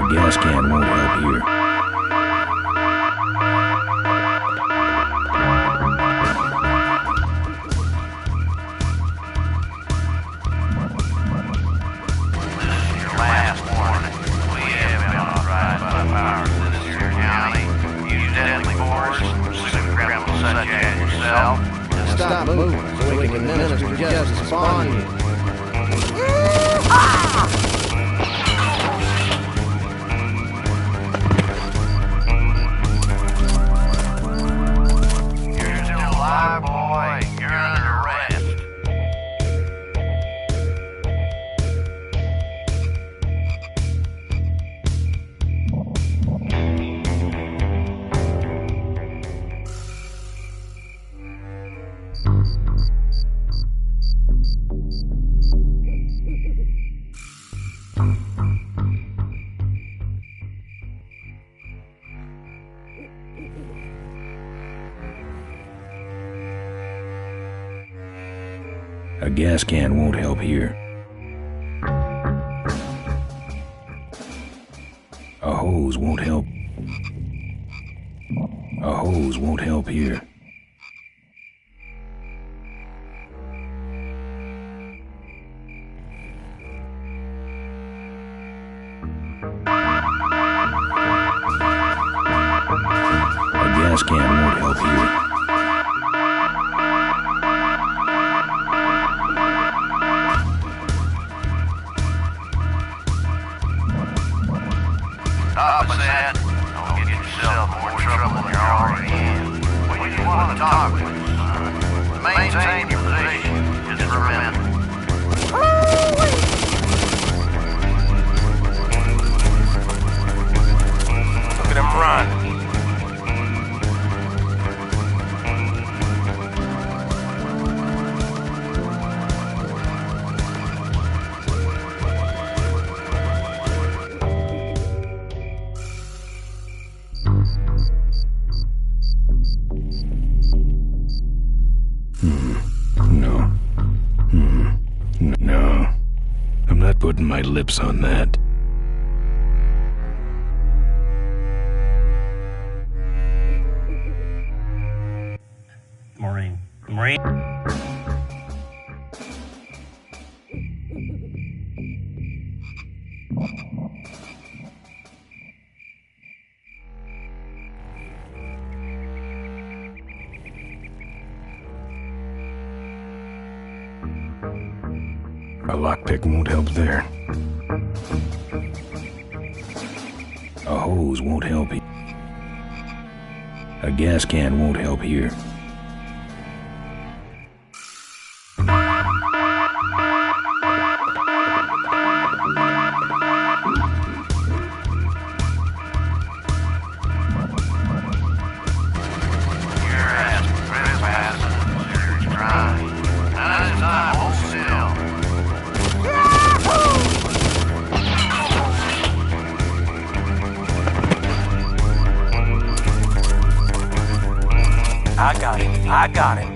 A gas can won't help here. Stop moving so we can administer justice upon you. You're still alive, boy. You're under arrest. A gas can won't help here. A hose won't help. A hose won't help here. A gas can won't help here. Stop with that. Don't get yourself more trouble than you're already in. When you want to talk with us, son, maintain your position. Just remember. Look at him run. No. I'm not putting my lips on that. Maureen. A lockpick won't help there. A hose won't help. A gas can won't help here. I got him.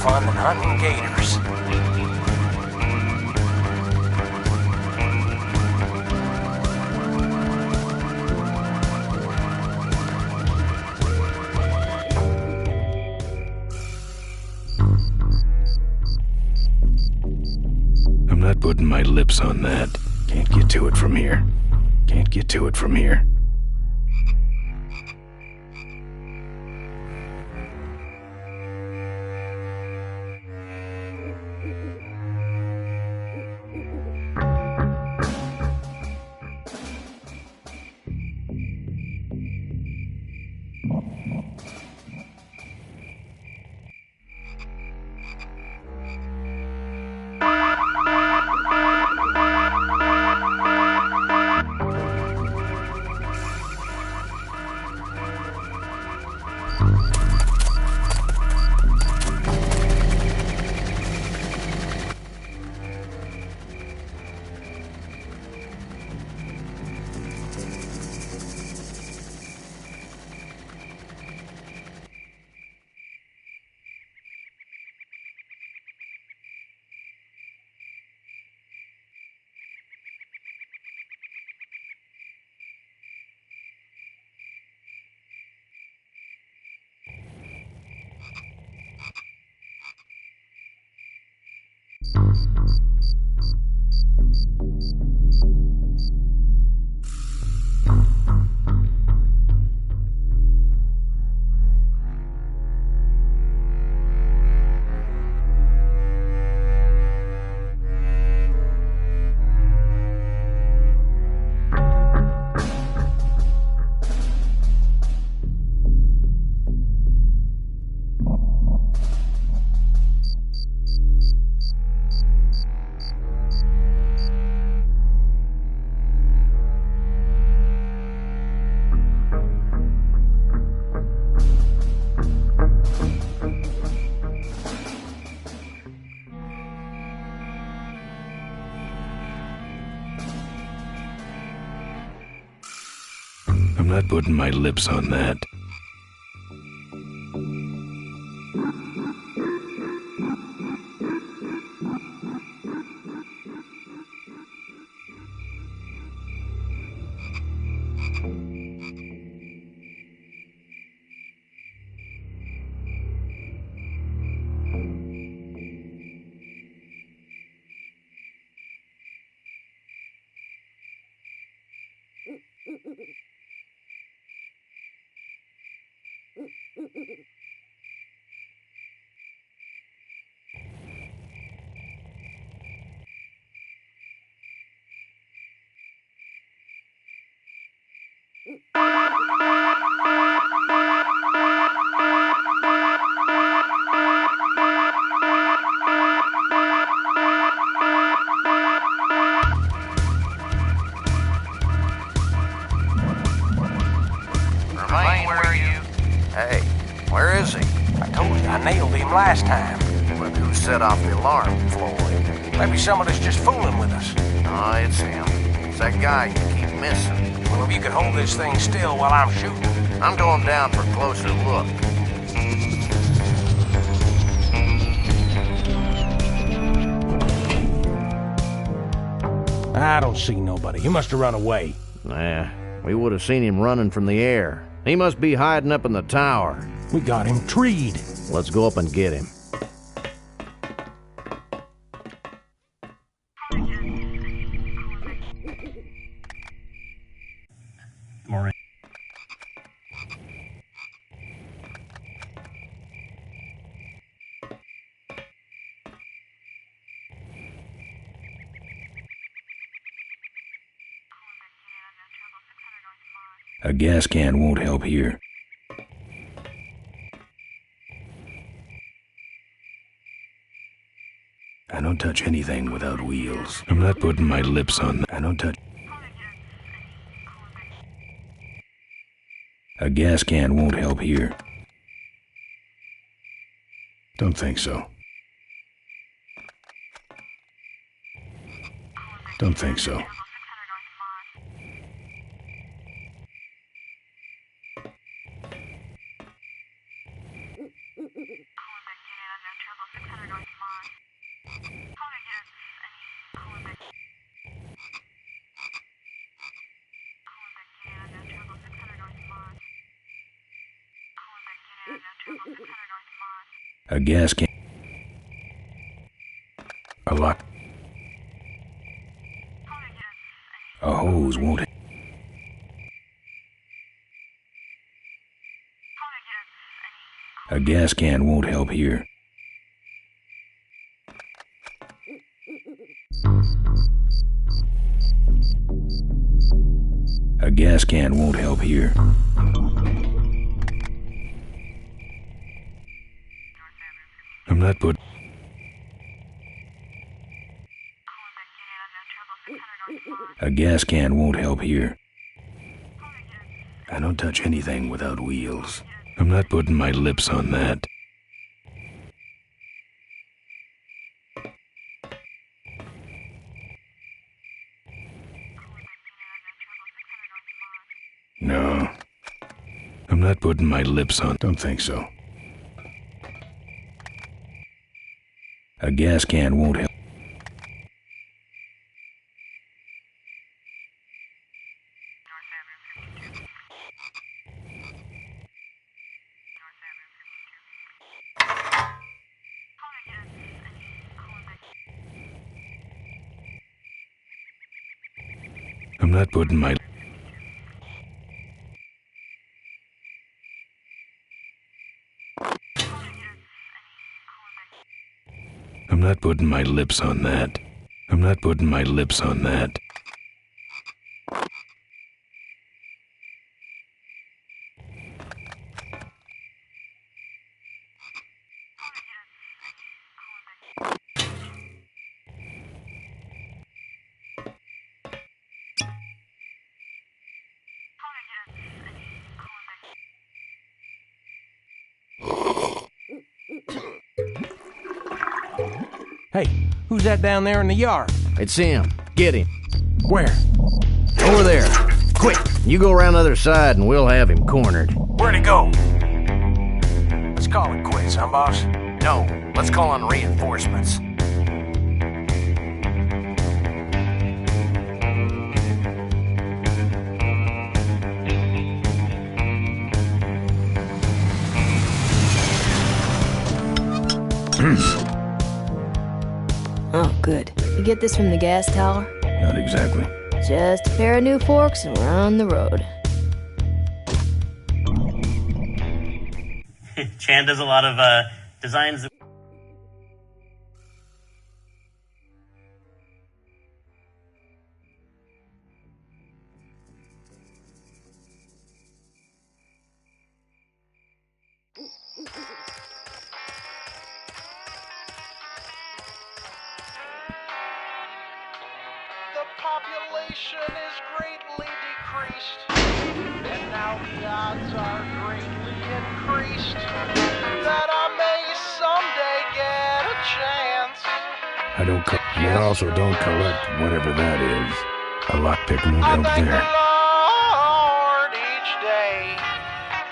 Fun than hunting gators. I'm not putting my lips on that. Can't get to it from here. Can't get to it from here. I'm not putting my lips on that. Remain where you... Hey, where is he? I told you, I nailed him last time. But who set off the alarm, Floyd? Maybe somebody's just fooling with us. No, it's him. It's that guy you keep missing. Well, if you could hold this thing still while I'm shooting. I'm going down for a closer look. I don't see nobody. He must have run away. Nah, we would have seen him running from the air. He must be hiding up in the tower. We got him treed. Let's go up and get him. A gas can won't help here. I don't touch anything without wheels. I'm not putting my lips on that. I don't touch... A gas can won't help here. Don't think so. Don't think so. A gas can... A lock... A hose won't... A gas can won't help here. A gas can won't help here. not put... A gas can won't help here. I don't touch anything without wheels. I'm not putting my lips on that. No. I'm not putting my lips on... Don't think so. A gas can won't help. I'm not putting my... I'm not putting my lips on that. I'm not putting my lips on that. Hey, who's that down there in the yard? It's him. Get him. Where? Over there. Quick, you go around the other side and we'll have him cornered. Where'd he go? Let's call it quits, huh, boss? No, let's call on reinforcements. Oh, good. You get this from the gas tower? Not exactly. Just a pair of new forks and we're on the road. Chan does a lot of designs. Population is greatly decreased, and now the odds are greatly increased that I may someday get a chance. I also don't collect whatever that is. A lockpick won't I help thank there. the Lord each day.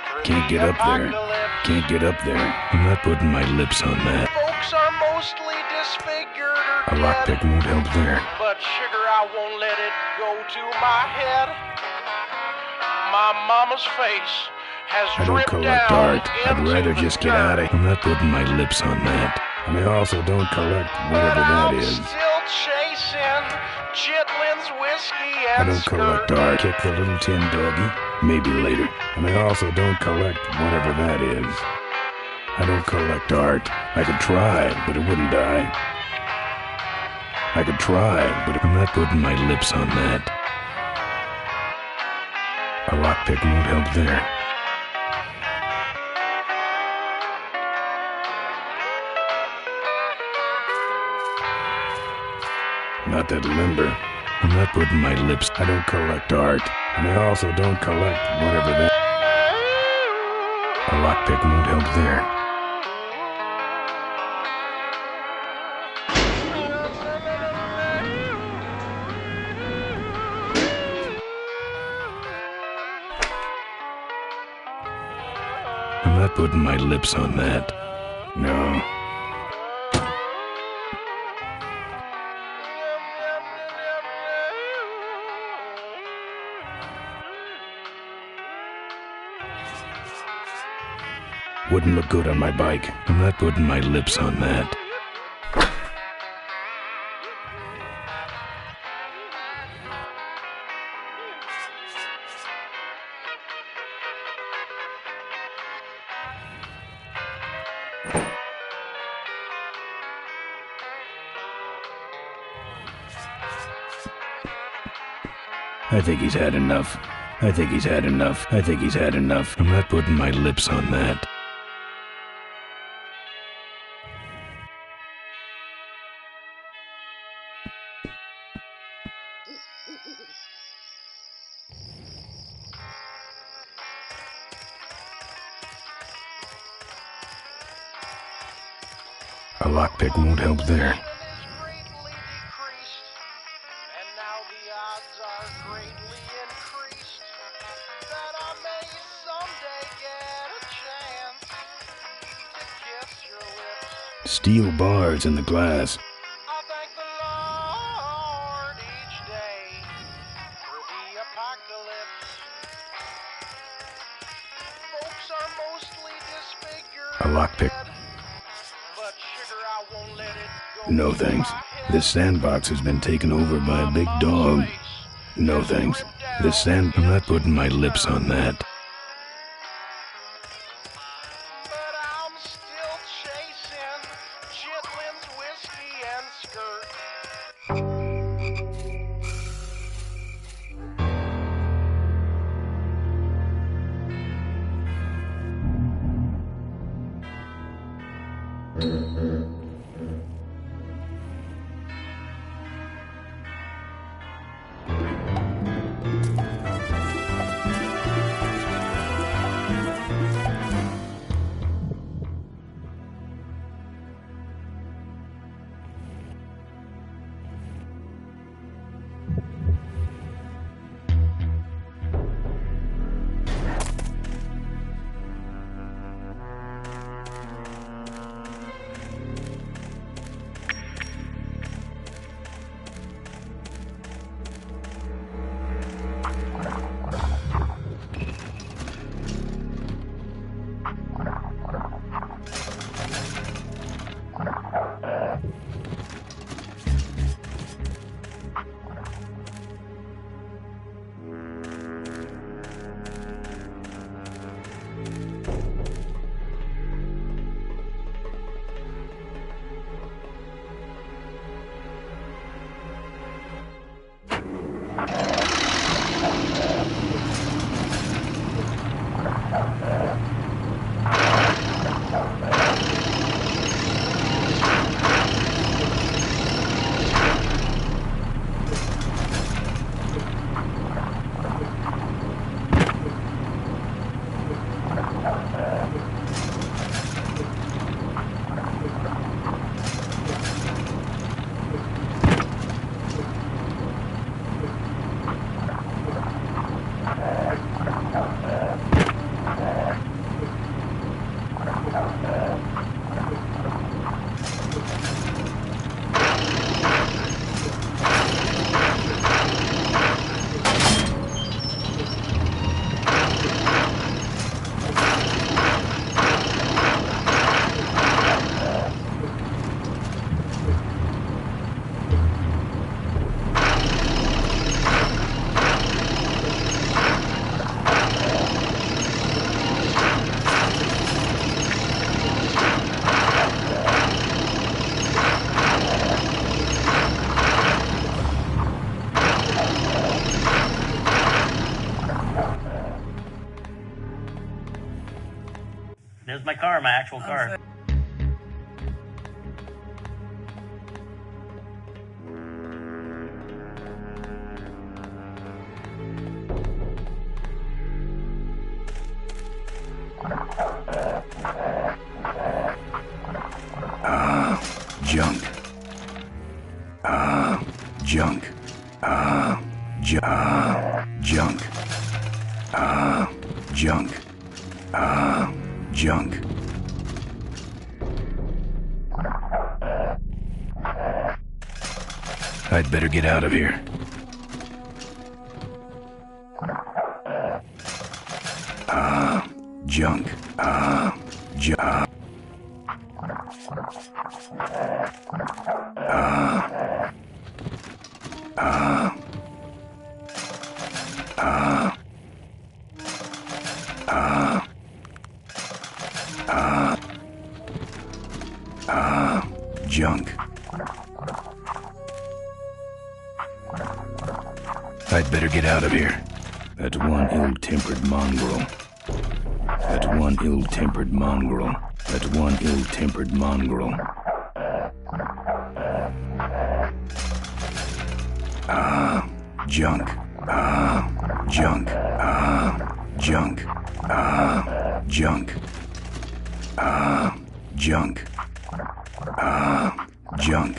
through Can't the get up there. apocalypse. Can't get up there. I'm not putting my lips on that. Folks are mostly disfigured or A lockpick dead, won't help there. but sugar, I won't let it go to my head. My mama's face has I don't dripped collect down art. I'd into rather the just get out of dirt. here. I'm not putting my lips on that. And I also don't collect whatever But that I'm is. still chasing Chitlin's whiskey I and don't collect art. Kick the little tin doggy. Maybe later. And I also don't collect whatever that is. I don't collect art. I could try, but it wouldn't die. I could try, but I'm not putting my lips on that. A lockpick won't help there. Not that limber. I'm not putting my lips. I don't collect art. And I also don't collect whatever that... A lockpick won't help there. I'm not putting my lips on that. No. Wouldn't look good on my bike. I'm not putting my lips on that. I think he's had enough. I think he's had enough. I think he's had enough. I'm not putting my lips on that. A lockpick won't help there. And now the odds are greatly increased that I may someday get a chance to kiss your lips. Steel bars in the glass. I thank the Lord each day for the apocalypse. Folks are mostly disfigured. A lockpick. But sugar, I won't let it go. No thanks. This sandbox has been taken over by a big dog. No thanks. I'm not putting my lips on that. But I'm still chasing Chitlin's whiskey and skirt. There's my car, my actual car. Junk. Junk. Junk. Junk. Junk. I'd better get out of here. Junk. Junk. Junk. I'd better get out of here. That's one ill-tempered mongrel. That's one ill-tempered mongrel. That's one ill-tempered mongrel. Junk. Junk. Junk. Junk. Junk. Junk.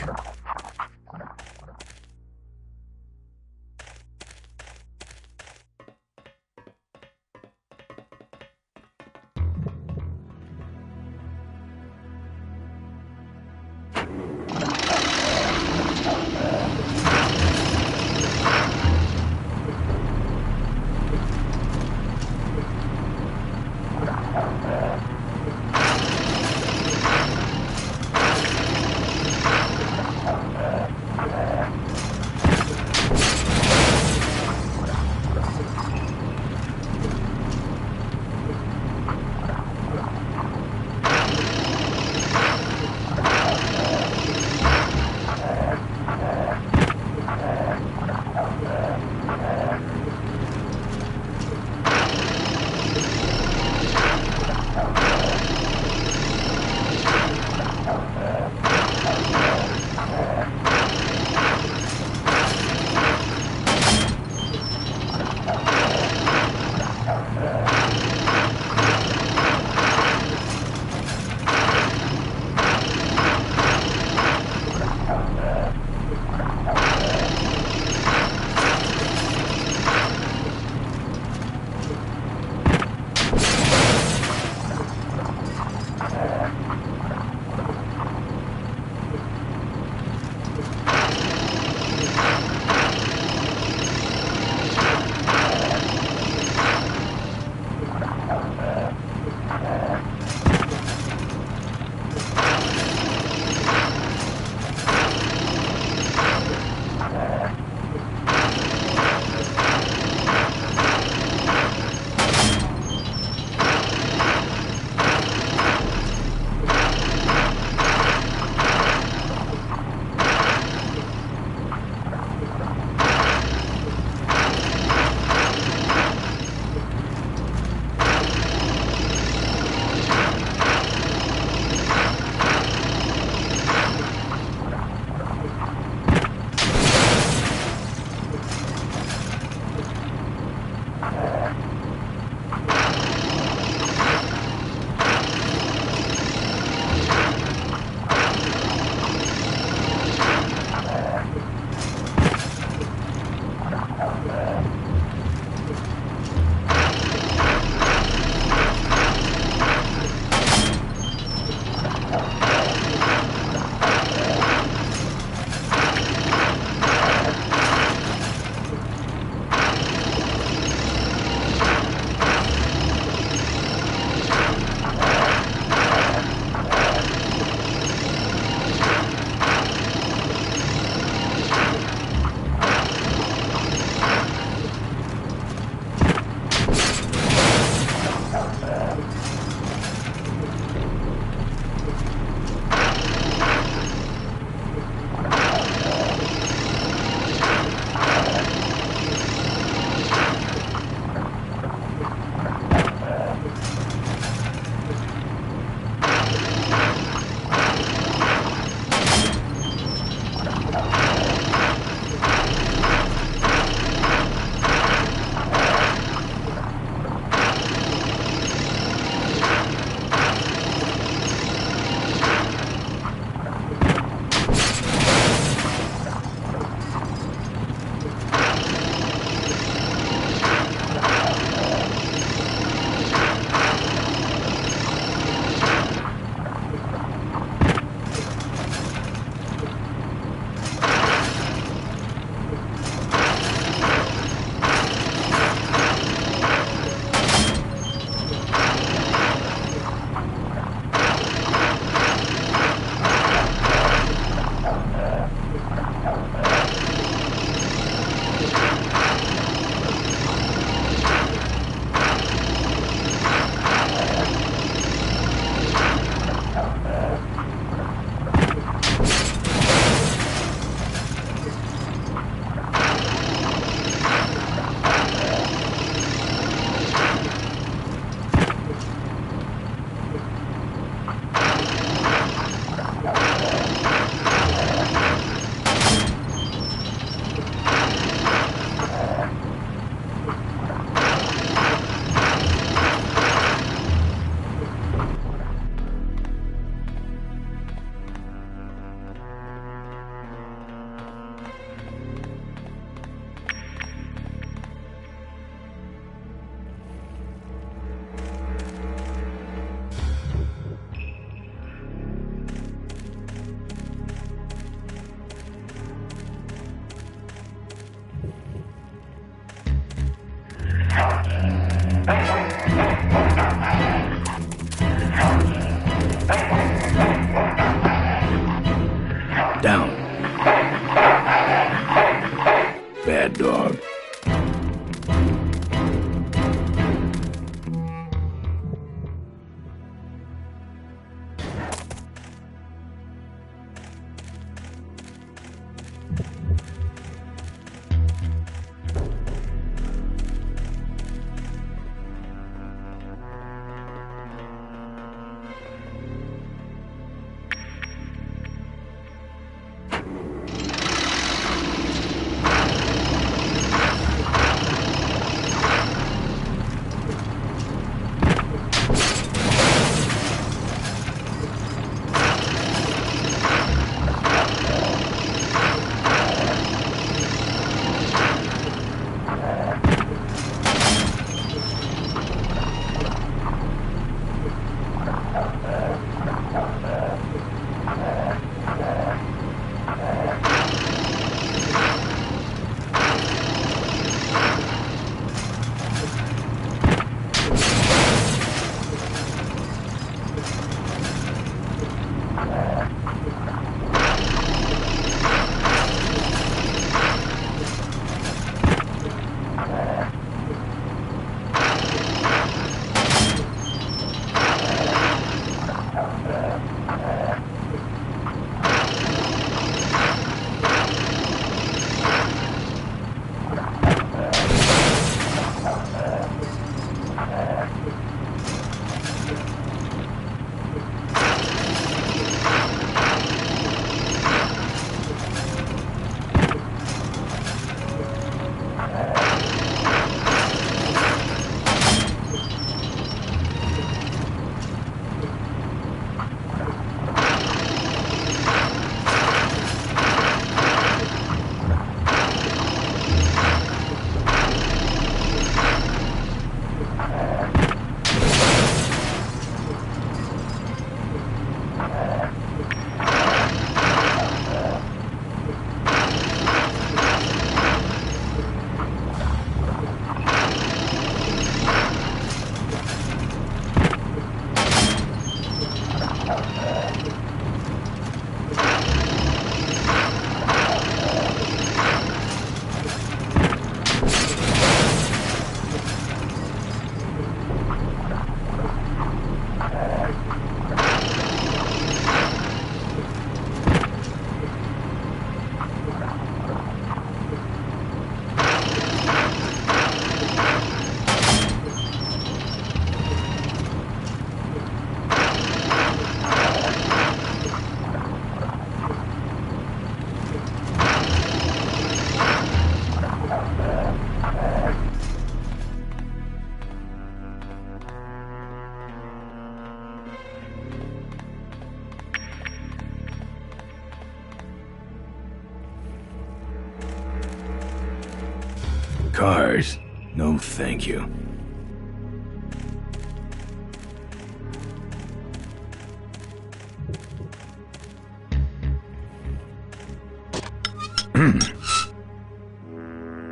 Cars? No, thank you.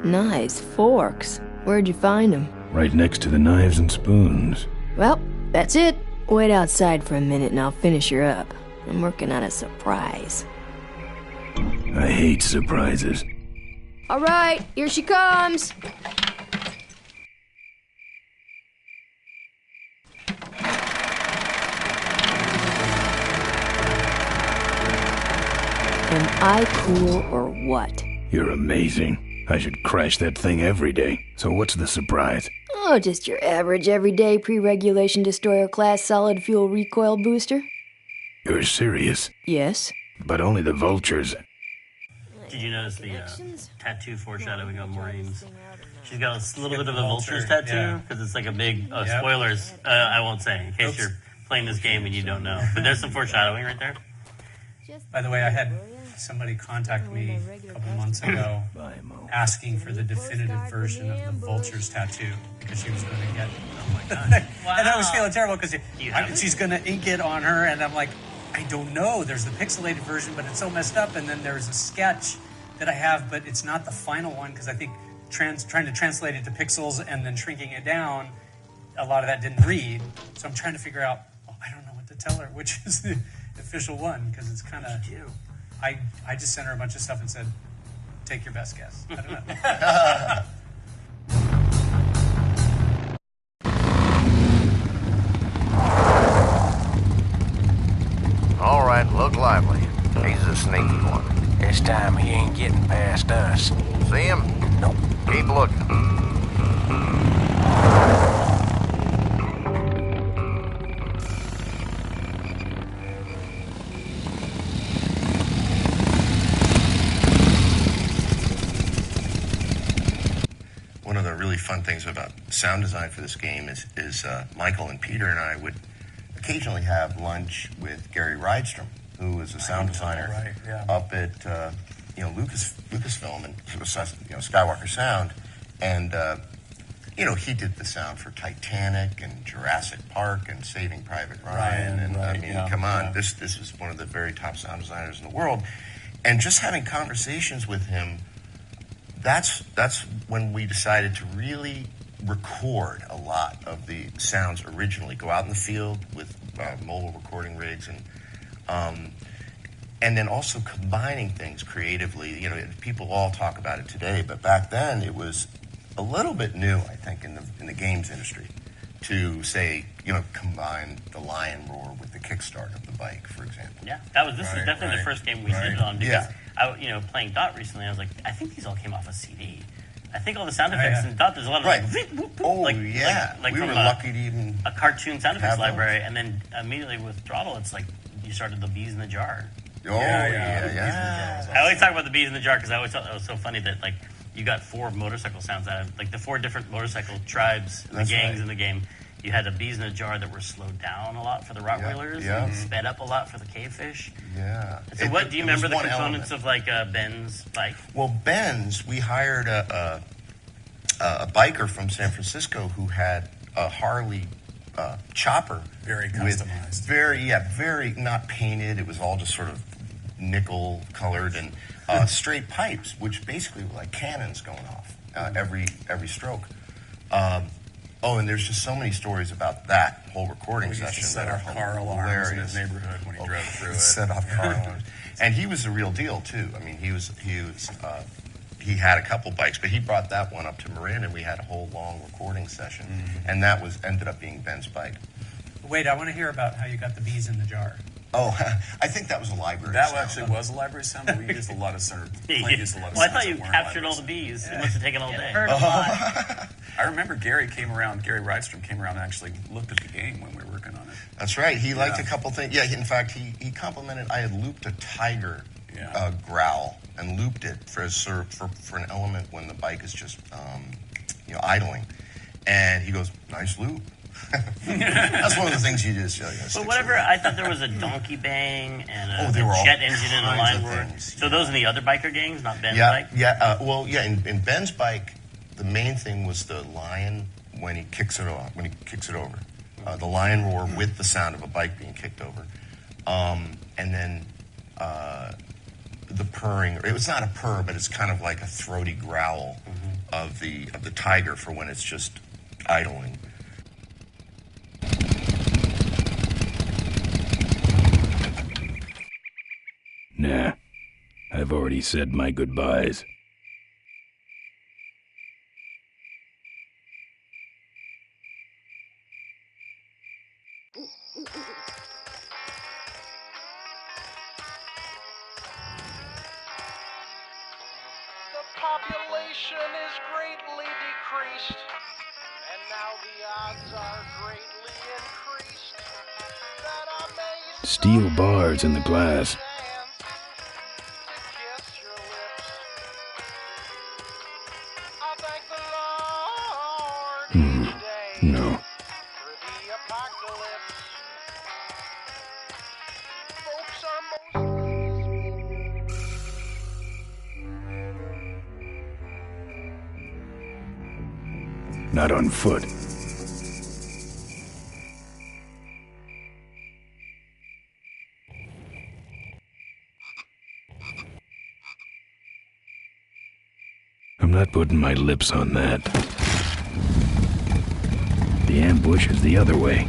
Nice forks. Where'd you find them? Right next to the knives and spoons. Well, that's it. Wait outside for a minute and I'll finish her up. I'm working on a surprise. I hate surprises. All right, here she comes. Am I cool or what? You're amazing. I should crash that thing every day. So what's the surprise? Oh, just your average everyday pre-regulation destroyer class solid fuel recoil booster. You're serious? Yes. But only the vultures. Did you notice the tattoo foreshadowing of Maureen's? She's got a little bit of a vulture's tattoo, because it's like a big... spoilers, I won't say, in case you're playing this game and you don't know. But there's some foreshadowing right there. By the way, I had somebody contact me a couple months ago asking for the definitive version of the vulture's tattoo because she was going to get... Oh my God. Wow. And I was feeling terrible because she's going to ink it on her, and I'm like, I don't know. There's the pixelated version, but it's so messed up. And then there's a sketch that I have, but it's not the final one because I think trying to translate it to pixels and then shrinking it down, a lot of that didn't read. So I'm trying to figure out, I don't know what to tell her, which is the official one, because it's kind of... I just sent her a bunch of stuff and said, take your best guess. I don't know. All right, look lively. He's a sneaky one. This time he ain't getting past us. See him? Nope. Keep looking. One of the really fun things about sound design for this game is Michael and Peter and I would occasionally have lunch with Gary Rydstrom, who is a sound designer up at Lucasfilm and Skywalker Sound, and he did the sound for Titanic and Jurassic Park and Saving Private Ryan, come on, this is one of the very top sound designers in the world, and just having conversations with him. That's when we decided to really record a lot of the sounds originally. Go out in the field with mobile recording rigs, and then also combining things creatively. People all talk about it today, but back then it was a little bit new, I think, in the games industry to say, combine the lion roar with the kickstart of the bike, for example. Yeah, this is definitely the first game we did it on because. Playing Dot recently, I was like, I think these all came off a CD. I think all the sound effects in Dot, there's a lot of like we were lucky to even a cartoon sound effects library, and then immediately with Throttle, it's like you started the bees in the jar. Yeah. I always talk about the bees in the jar because I always thought that was so funny that like you got 4 motorcycle sounds out of like the 4 different motorcycle tribes, the gangs in the game. You had the bees in a jar that were slowed down a lot for the Rottweilers and sped up a lot for the cavefish. Yeah. So do you remember the components of like Ben's bike? Well, Ben's, we hired a biker from San Francisco who had a Harley chopper. Very customized. Very not painted. It was all just sort of nickel colored and straight pipes, which basically were like cannons going off every stroke. And there's just so many stories about that whole recording session. We used to set off car alarms in his neighborhood when he drove through it. Set off car alarms. And he was the real deal, too. I mean, he had a couple bikes, but he brought that one up to Marin, and we had a whole long recording session. Mm-hmm. And that ended up being Ben's bike. Wait, I want to hear about how you got the bees in the jar. Oh, I think that was a library sound. That actually was a library sound, but we used a lot of I thought you captured all the bees. It must have taken all day. Heard a lot. I remember Gary Rydstrom came around and actually looked at the game when we were working on it. That's right. He liked a couple things. Yeah, in fact, he complimented. I had looped a tiger growl and looped it for an element when the bike is just idling. And he goes, nice loop. That's one of the things you just. But whatever, I thought there was a donkey bang and a jet engine and a line roar. So those are the other biker gangs, not Ben's bike. Yeah. In Ben's bike, the main thing was the lion when he kicks it off, when he kicks it over. The lion roar with the sound of a bike being kicked over. And then the purring. It was not a purr, but it's kind of like a throaty growl of the tiger for when it's just idling. Nah, I've already said my goodbyes. The population is greatly decreased, and now the odds are greatly increased that I may Steel bars in the glass. kiss your lips. I thank the Lord each day No. for the apocalypse. Folks are most Not on foot. I'm not putting my lips on that. The ambush is the other way.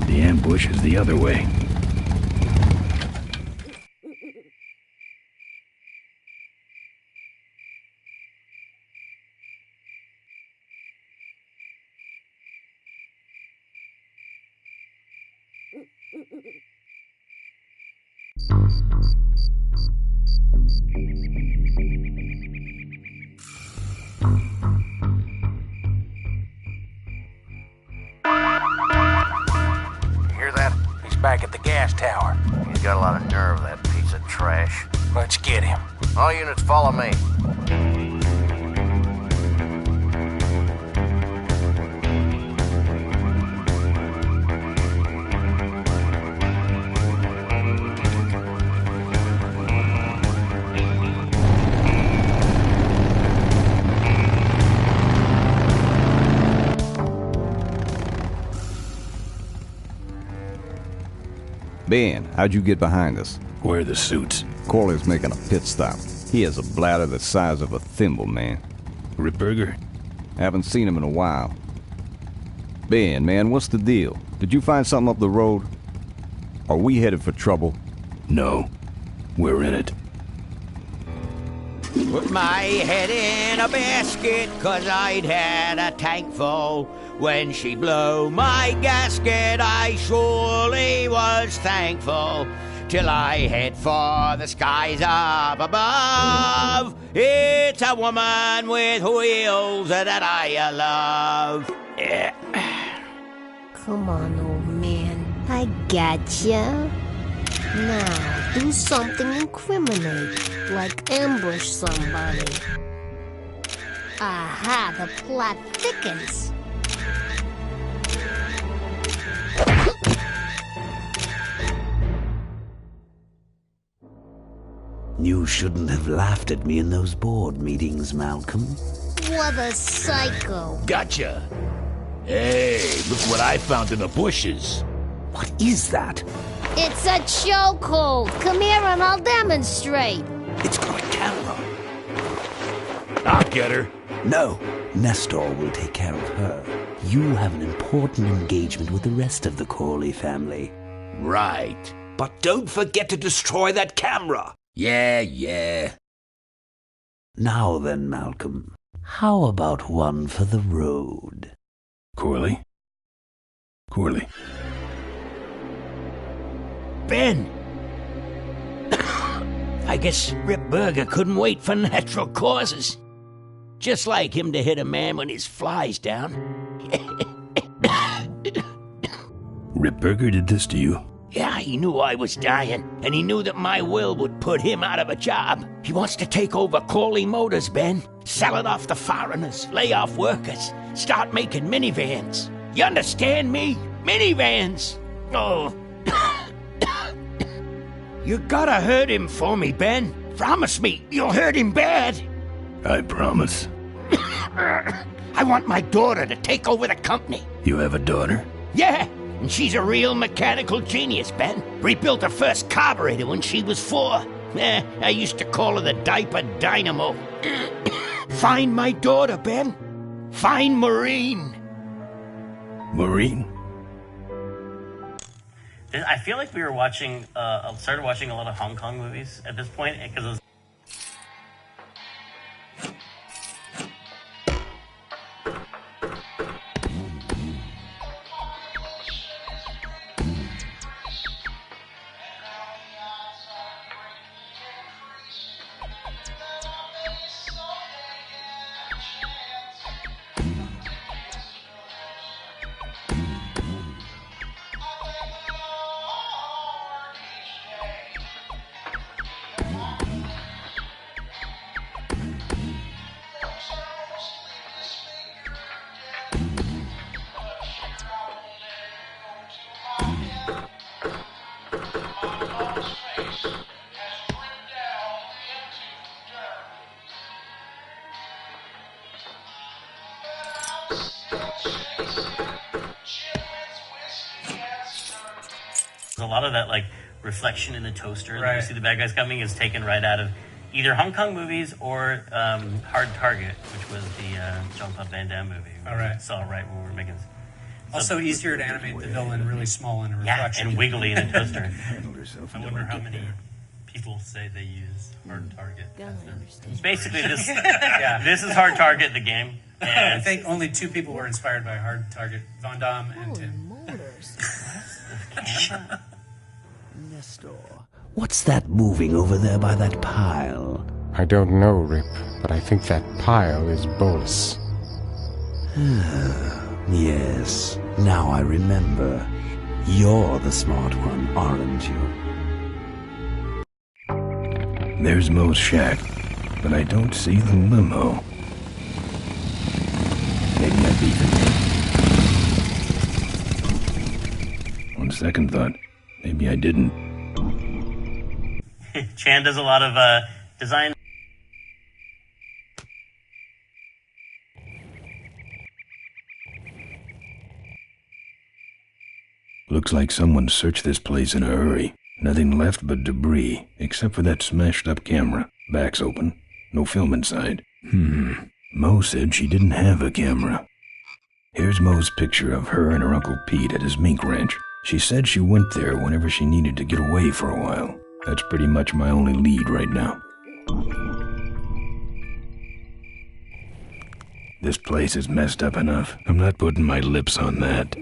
The ambush is the other way. Hear that? He's back at the gas tower. He's got a lot of nerve, that piece of trash. Let's get him. All units follow me. Ben, how'd you get behind us? Where are the suits? Corley's making a pit stop. He has a bladder the size of a thimble, man. Ripburger? Haven't seen him in a while. Ben, man, what's the deal? Did you find something up the road? Are we headed for trouble? No. We're in it. Put my head in a basket, 'cause I'd had a tank full. When she blew my gasket, I surely was thankful. Till I head for the skies up above. It's a woman with wheels that I love. Yeah. Come on, old man. I gotcha. Now, do something incriminating, like ambush somebody. Aha, the plot thickens. You shouldn't have laughed at me in those board meetings, Malcolm. What a psycho. Gotcha. Hey, look what I found in the bushes. What is that? It's a chokehold. Come here and I'll demonstrate. It's got a camera. I'll get her. No, Nestor will take care of her. You have an important engagement with the rest of the Corley family. Right. But don't forget to destroy that camera. Yeah. Now then, Malcolm, how about one for the road? Corley? Ben! I guess Rip Burger couldn't wait for natural causes. Just like him to hit a man when his fly's down. Ripburger did this to you? Yeah, he knew I was dying, and he knew that my will would put him out of a job. He wants to take over Corley Motors, Ben. Sell it off to foreigners, lay off workers, start making minivans. You understand me? Minivans! Oh. You gotta hurt him for me, Ben. Promise me you'll hurt him bad. I promise. I want my daughter to take over the company. You have a daughter? Yeah, and she's a real mechanical genius, Ben. Rebuilt her first carburetor when she was 4. I used to call her the diaper dynamo. Find my daughter, Ben. Find Maureen. Maureen? I feel like we were watching, started watching a lot of Hong Kong movies at this point, because it was a lot of that, like, reflection in the toaster that you see the bad guys coming is taken right out of either Hong Kong movies or Hard Target, which was the Jean-Claude Van Damme movie. All right. Saw right when we were making this. Also easier to animate the villain really small in a reflection. Yeah, and wiggly in a toaster. I wonder how many people say they use Hard Target. Basically, this this is Hard Target, the game. And I think only 2 people were inspired by Hard Target, Von Damme and Tim. Nestor, what's that moving over there by that pile? I don't know, Rip, but I think that pile is Bolus. Yes, now I remember. You're the smart one, aren't you? There's Mo's shack, but I don't see the limo. Maybe I beat him. On second thought, maybe I didn't. Chan does a lot of design. Looks like someone searched this place in a hurry. Nothing left but debris, except for that smashed up camera. Back's open. No film inside. Mo said she didn't have a camera. Here's Mo's picture of her and her Uncle Pete at his mink ranch. She said she went there whenever she needed to get away for a while. That's pretty much my only lead right now. This place is messed up enough. I'm not putting my lips on that.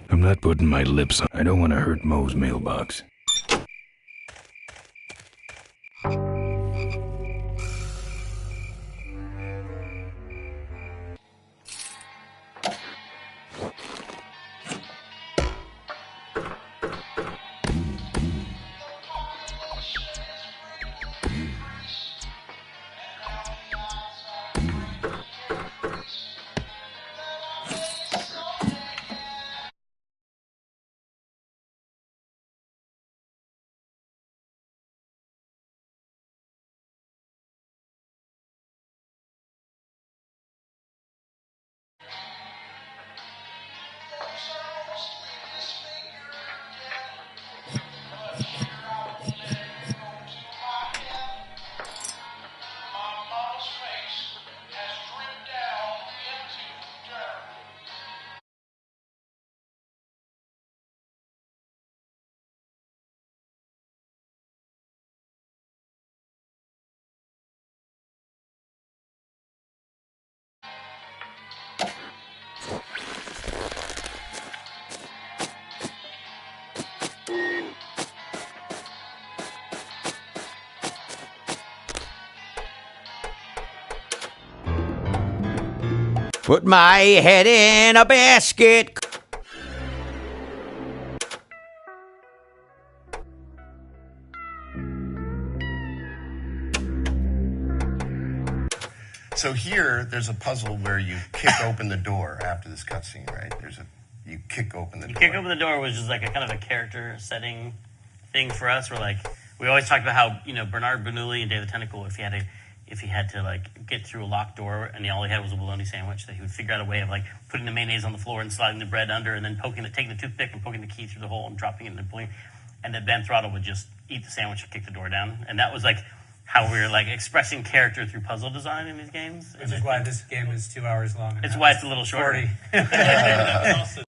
I'm not putting my lips on. I don't want to hurt Mo's mailbox. Put my head in a basket. So here, there's a puzzle where you kick open the door after this cutscene, right? You kick open the door. Kick open the door was just like a kind of a character setting thing for us. Where like we always talked about how Bernard Bernoulli and Dave the Tentacle, if he had to like get through a locked door and all he had was a bologna sandwich, that he would figure out a way of like putting the mayonnaise on the floor and sliding the bread under, and then taking the toothpick and poking the key through the hole and dropping it in the pulling, and that Ben Throttle would just eat the sandwich and kick the door down, and that was like how we were like expressing character through puzzle design in these games. Which is why this game is 2 hours long. It's why it's a little shorter. It's also